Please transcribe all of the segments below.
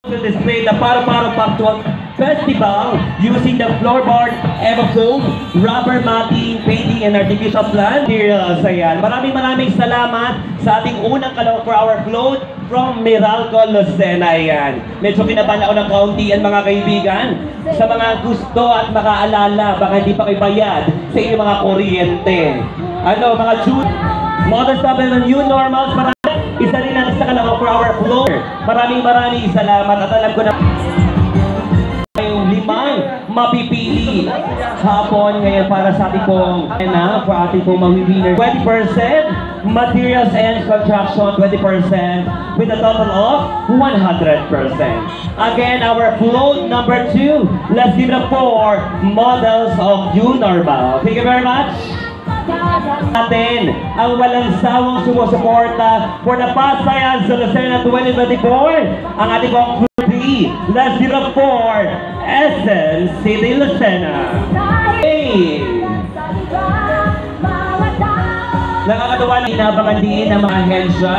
To display the Paro-Paro Factual Festival using the floorboard, evofoam, rubber matting, painting, and artificial plant materials. Ayan. Maraming salamat sa ating unang kalawang for our float from Meralco, Lucena. Ayan. Medyo kinabahan ako ng kaunti yan mga kaibigan. Sa mga gusto at makaalala, baka hindi pa kayo bayad sa inyong mga kuryente. Ano, mga June, modern stuff and new normals, isa rin ang sa kalawang for our floor. Maraming salamat at alam ko na yung limang mapipili hapon ngayon para sa ating pong for ating pong mawinner. 20% materials and construction, 20% with a total of 100%. Again, our float number 2. Let's give it up for models of new normal. Thank you very much. Natin ang walang sawang sumusuporta for the Pasayan sa Lucena 2024, ang ating pong Group 3. Let's give it up for Essence City Lucena. Hey! Nakakatawa na inabangan din ng mga ahensya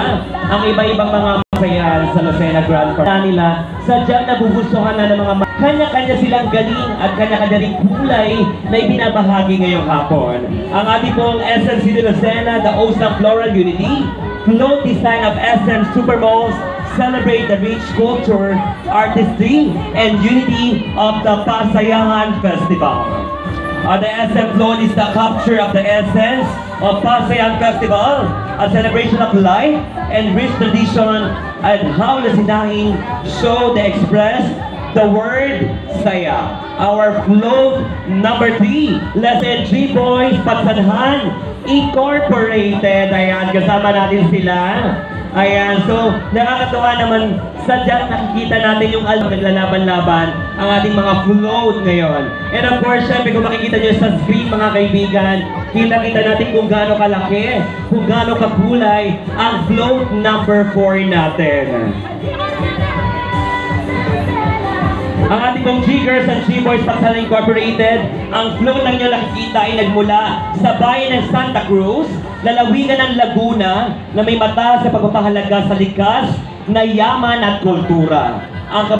ang iba-ibang mga masayan sa Lucena Grand Park nila. Sadyang nabugustuhan na ng mga kanya-kanya silang galing at kanya-kanya ring kulay na ibinabahagi ngayong hapon. Ang ating pong Essence City Lucena, the host ng Floral Unity, float design of Essence Supermalls, celebrate the rich culture, artistry, and unity of the Pasayahan Festival. The SM float is the capture of the essence of Pasayan Festival, a celebration of life and rich tradition, and how Lucenahin show the express the word saya. Our float number 3, lesson 3 Boys Patsanhan Incorporated. Ayan, kasama natin sila. Ayan, so nakakatawa naman, sadyang nakikita natin yung naglalaban-laban ang ating mga float ngayon. And of course, syempre kung makikita nyo sa screen mga kaibigan, kita natin kung gaano kalaki, kung gaano kakulay ang float number 4 natin. Ang ating pong G-Girls and G-Boys Patsanhan Incorporated, ang float lang nyo nakikita ay nagmula sa bayan ng Santa Cruz, lalawigan ng Laguna, na may mata sa pagpapahalaga sa likas na yaman at kultura. Ang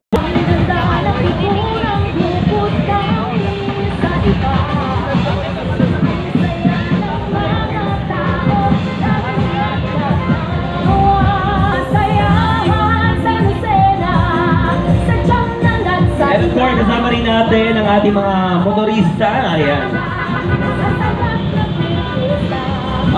kasama rin natin ang ating mga motorista. Ayan.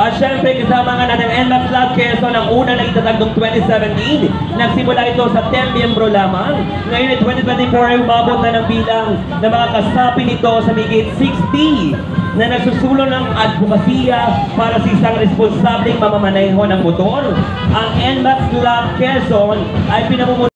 At syempre kasama nga natin ang NMAX Club Quezon, ang una na itatag noong 2017. Nagsimula ito sa 10 miyembro lamang. Ngayon ay 2024 ay umabot na ng bilang ng mga kasapi nito sa migit 60 na nagsusulong ng advokasya para sa isang responsableng mamamaneho ng motor. Ang NMAX Club Quezon ay pinamumuno